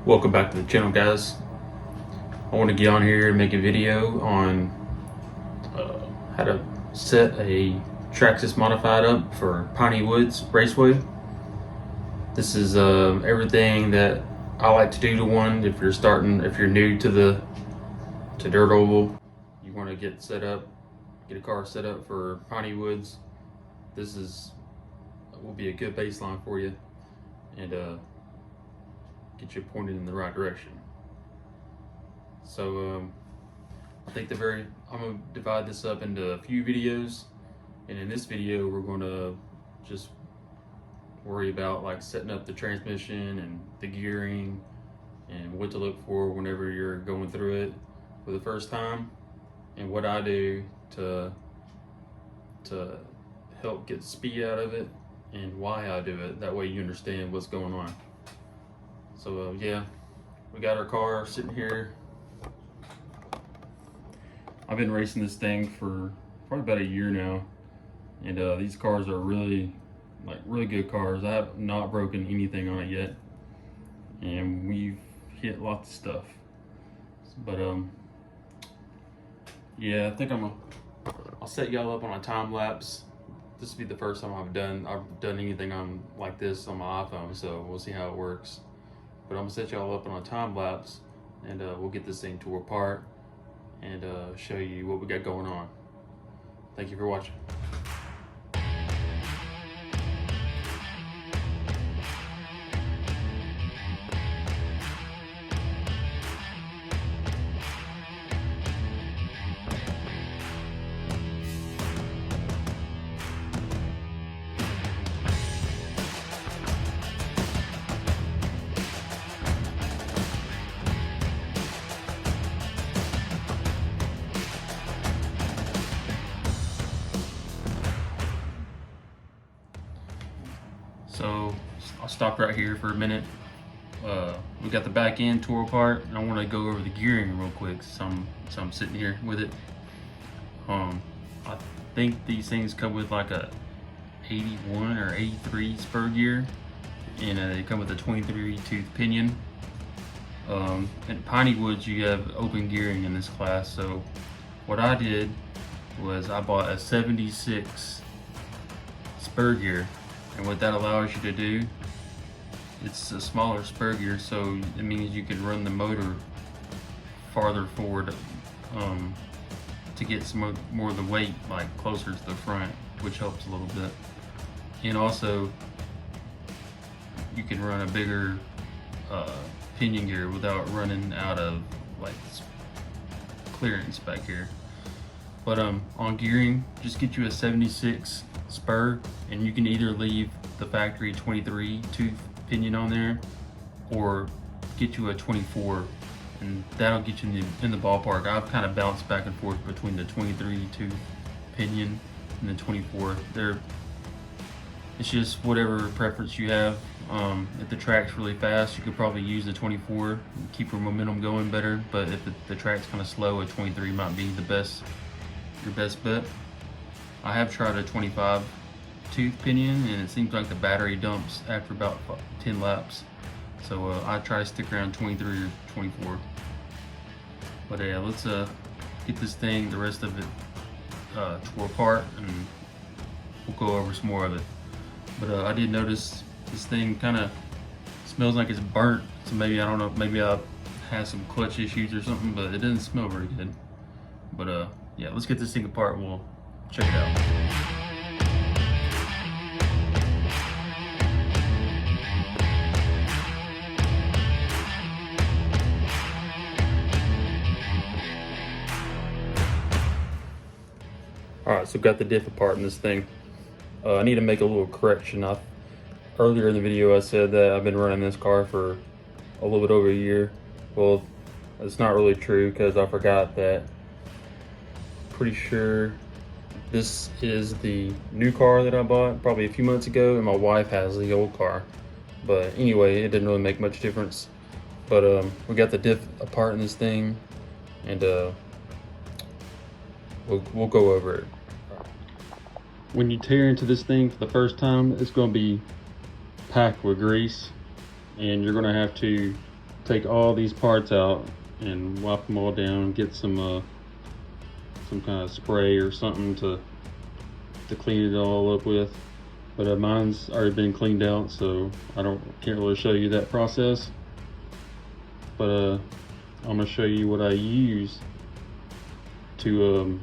Welcome back to the channel, guys. I want to get on here and make a video on how to set a Traxxas modified up for Piney Woods Raceway. This is everything that I like to do to one. If you're new to dirt oval, you want to get a car set up for Piney Woods. This will be a good baseline for you and get you pointed in the right direction. So I think I'm gonna divide this up into a few videos, and in this video we're gonna just worry about like setting up the transmission and the gearing and what to look for whenever you're going through it for the first time, and what I do to help get speed out of it and why I do it. That way you understand what's going on. So yeah, we got our car sitting here. I've been racing this thing for probably about a year now, and these cars are really good cars. I have not broken anything on it yet, and we've hit lots of stuff. But yeah, I think I'll set y'all up on a time lapse. This will be the first time I've done anything on like this on my iPhone, so we'll see how it works. But I'm gonna set y'all up on a time lapse, and we'll get this thing tore apart and show you what we got going on. Thank you for watching. So I'll stop right here for a minute. We got the back end tore apart, and I want to go over the gearing real quick. So I'm sitting here with it. I think these things come with like a 81 or 83 spur gear, and they come with a 23 tooth pinion. At Piney Woods you have open gearing in this class, so what I did was I bought a 76 spur gear. And what that allows you to do, it's a smaller spur gear, so it means you can run the motor farther forward to get some more of the weight like closer to the front, which helps a little bit. And also, you can run a bigger pinion gear without running out of like clearance back here. But on gearing, just get you a 76 spur, and you can either leave the factory 23 tooth pinion on there or get you a 24, and that'll get you in the ballpark. I've kind of bounced back and forth between the 23 tooth pinion and the 24. It's just whatever preference you have. If the track's really fast, you could probably use the 24 and keep your momentum going better, but if the track's kind of slow, a 23 might be your best bet. I have tried a 25 tooth pinion, and it seems like the battery dumps after about 10 laps. So I try to stick around 23 or 24. But yeah, let's get this thing, the rest of it, tore apart, and we'll go over some more of it. But I did notice this thing kind of smells like it's burnt. So maybe, I don't know, maybe I had some clutch issues or something, but it doesn't smell very good. But yeah, let's get this thing apart and we'll check it out. Alright, so got the diff apart in this thing. I need to make a little correction. Earlier in the video I said that I've been running this car for a little bit over a year. Well, it's not really true, because I forgot that. Pretty sure this is the new car that I bought probably a few months ago, and my wife has the old car. But anyway, it didn't really make much difference. But we got the diff apart in this thing, and we'll go over it. When you tear into this thing for the first time, it's going to be packed with grease, and you're going to have to take all these parts out and wipe them all down, get some kind of spray or something to clean it all up with. But mine's already been cleaned out, so can't really show you that process. But I'm gonna show you what I use to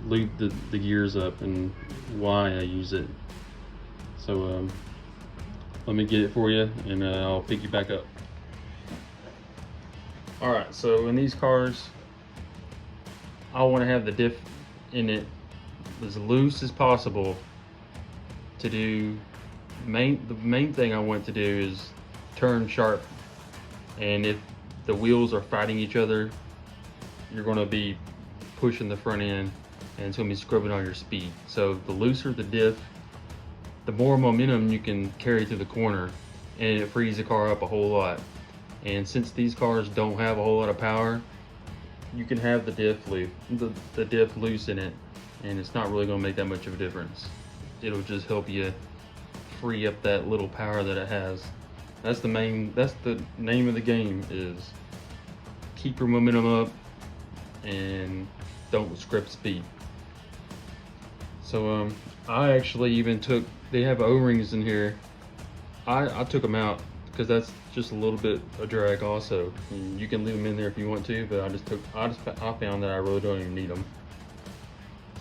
lube the gears up and why I use it. So let me get it for you, and I'll pick you back up. All right, so in these cars, I want to have the diff in it as loose as possible to do the main thing I want to do is turn sharp. And if the wheels are fighting each other, you're going to be pushing the front end and it's going to be scrubbing on your speed. So the looser the diff, the more momentum you can carry through the corner, and it frees the car up a whole lot. And since these cars don't have a whole lot of power, you can have the diff loose in it, and it's not really going to make that much of a difference. It'll just help you free up that little power that it has. That's the name of the game, is keep your momentum up and don't scrap speed. So I actually even they have O-rings in here. I took them out because that's just a little bit of drag also. And you can leave them in there if you want to, but I found that I really don't even need them.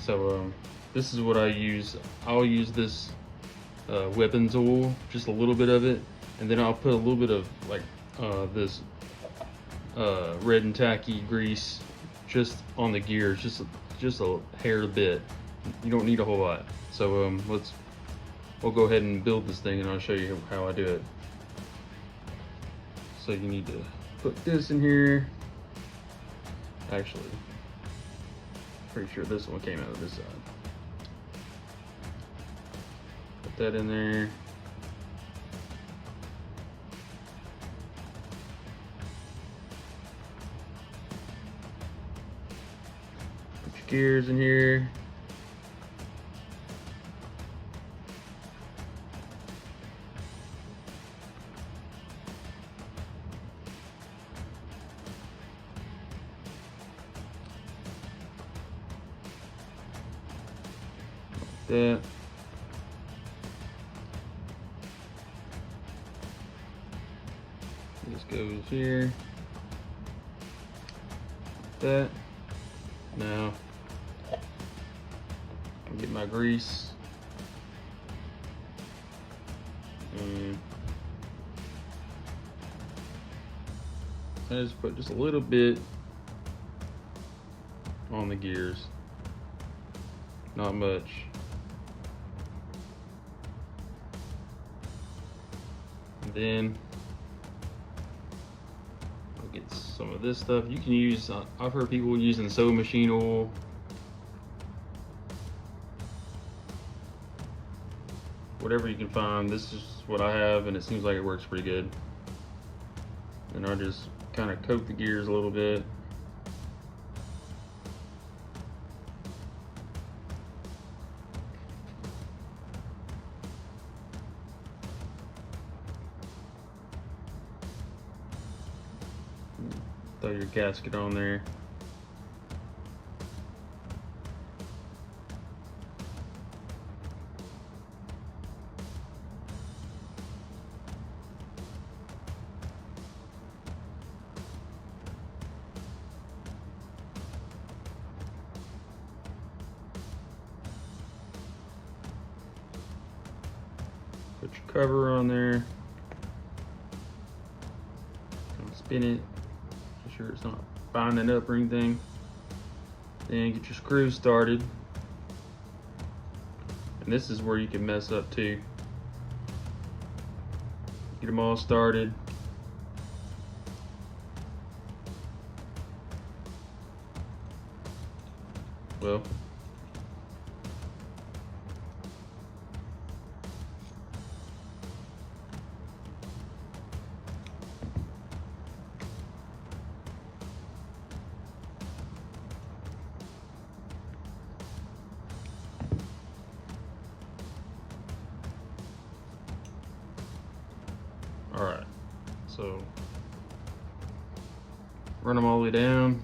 So this is what I use. I'll use this weapons oil, just a little bit of it, and then I'll put a little bit of like this red and tacky grease just on the gears, just a hair bit. You don't need a whole lot. So we'll go ahead and build this thing, and I'll show you how I do it. So you need to put this in here. Actually, pretty sure this one came out of this side. Put that in there. Put your gears in here. That. This goes here. That. Now, I'll get my grease. And I just put just a little bit on the gears. Not much. Then I'll get some of this stuff. You can use, I've heard people using sewing machine oil. Whatever you can find. This is what I have, and it seems like it works pretty good. And I'll just kind of coat the gears a little bit. Throw your gasket on there. Put your cover on there. Spin it. Sure it's not binding up or anything. Then get your screws started. And this is where you can mess up too. Get them all started. Well, all right, So run them all the way down.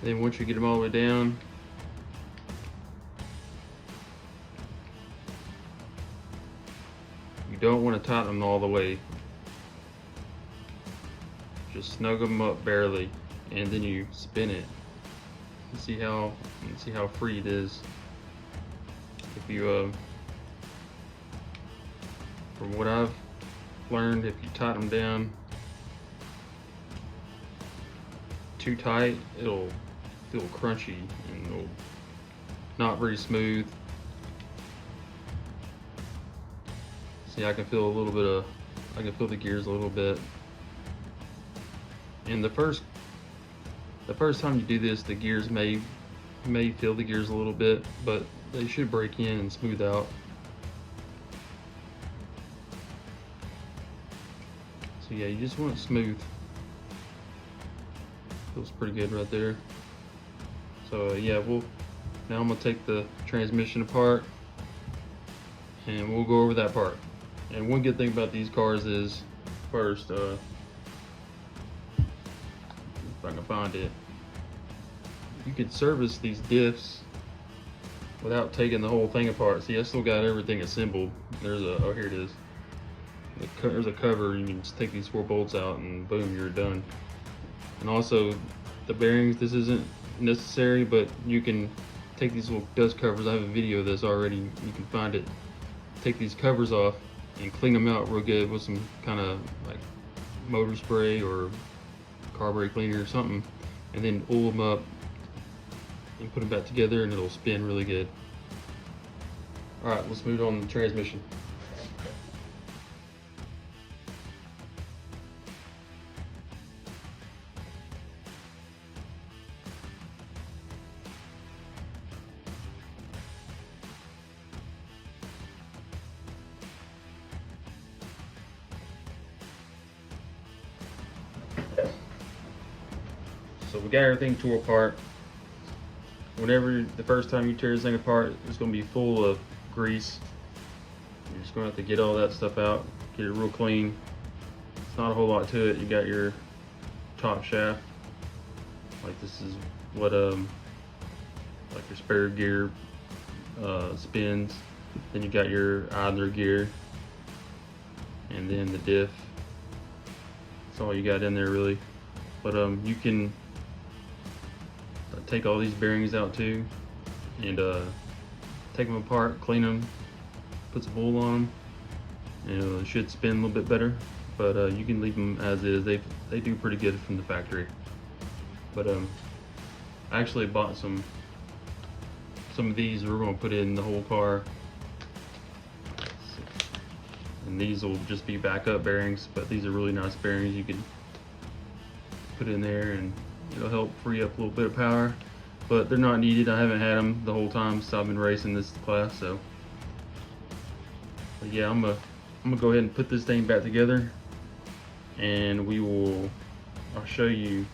Then once you get them all the way down, you don't want to tighten them all the way. Just snug them up barely, and then you spin it. You see how free it is. If you, from what I've learned, if you tighten them down too tight, it'll feel crunchy and it'll not very smooth. See, I can feel a little bit of, I can feel the gears a little bit. And the first time you do this, the gears may feel the gears a little bit, but they should break in and smooth out. So yeah, you just want it smooth. Feels pretty good right there. So yeah, now I'm gonna take the transmission apart and we'll go over that part. And one good thing about these cars is, first, if I can find it, you can service these diffs without taking the whole thing apart. See, I still got everything assembled. There's a, oh, here it is. There's a cover. You can just take these 4 bolts out and boom, you're done. And also the bearings, this isn't necessary, but you can take these little dust covers. I have a video of this already. You can find it. Take these covers off and clean them out real good with some kind of like motor spray or carburetor cleaner or something, and then oil them up and put them back together and it'll spin really good. All right, let's move on to the transmission. So we got everything tore apart. Whenever the first time you tear this thing apart, it's going to be full of grease. You're just going to have to get all that stuff out, get it real clean. It's not a whole lot to it. You got your top shaft, like this is what like your spare gear spins. Then you got your idler gear, and then the diff. That's all you got in there really. But you can take all these bearings out too, and take them apart, clean them, put some oil on them, and it should spin a little bit better. But you can leave them as is. They do pretty good from the factory. But I actually bought some of these. We're going to put in the whole car, and these will just be backup bearings. But these are really nice bearings. You can put in there and it'll help free up a little bit of power, but they're not needed. I haven't had them the whole time since I've been racing this class. So but yeah, I'm gonna go ahead and put this thing back together, and I'll show you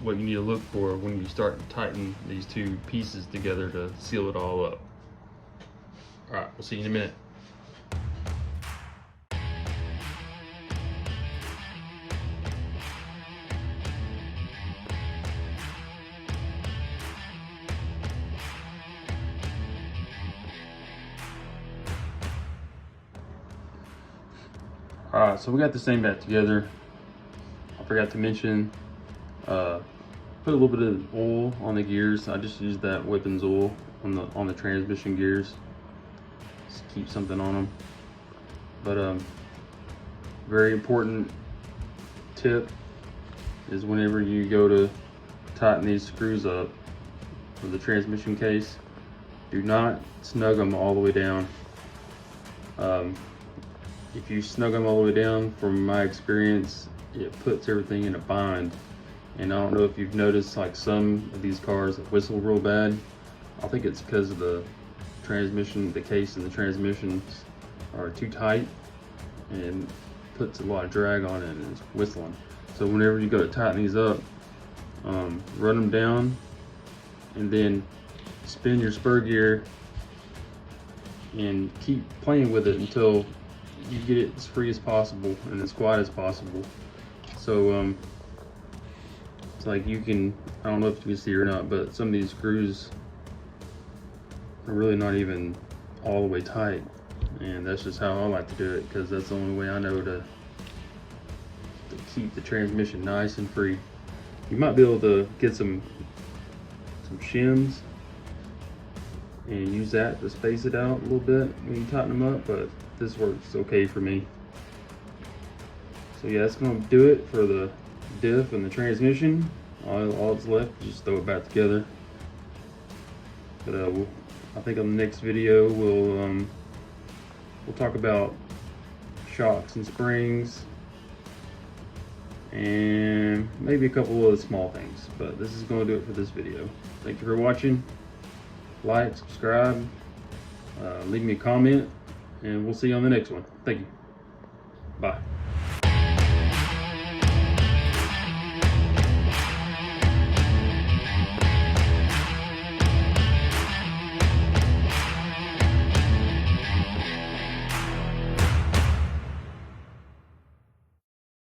what you need to look for when you start to tighten these 2 pieces together to seal it all up. All right, we'll see you in a minute. All right, so we got this thing back together. I forgot to mention, put a little bit of oil on the gears. I just used that Whippins oil on the transmission gears. Just keep something on them. But very important tip is whenever you go to tighten these screws up for the transmission case, do not snug them all the way down. If you snug them all the way down, from my experience, it puts everything in a bind. And I don't know if you've noticed, like some of these cars that whistle real bad. I think it's because of the transmission, the case and the transmissions are too tight and puts a lot of drag on it and it's whistling. So whenever you go to tighten these up, run them down and then spin your spur gear and keep playing with it until you get it as free as possible and as quiet as possible. So it's like you can, I don't know if you can see or not, but some of these screws are really not even all the way tight, and that's just how I like to do it, because that's the only way I know to keep the transmission nice and free. You might be able to get some shims and use that to space it out a little bit when you tighten them up, but this works okay for me. So yeah, that's going to do it for the diff and the transmission. All that's left is just throw it back together. But I think on the next video we'll talk about shocks and springs and maybe a couple of small things. But this is going to do it for this video. Thank you for watching. Like, subscribe, leave me a comment, and we'll see you on the next one. Thank you. Bye.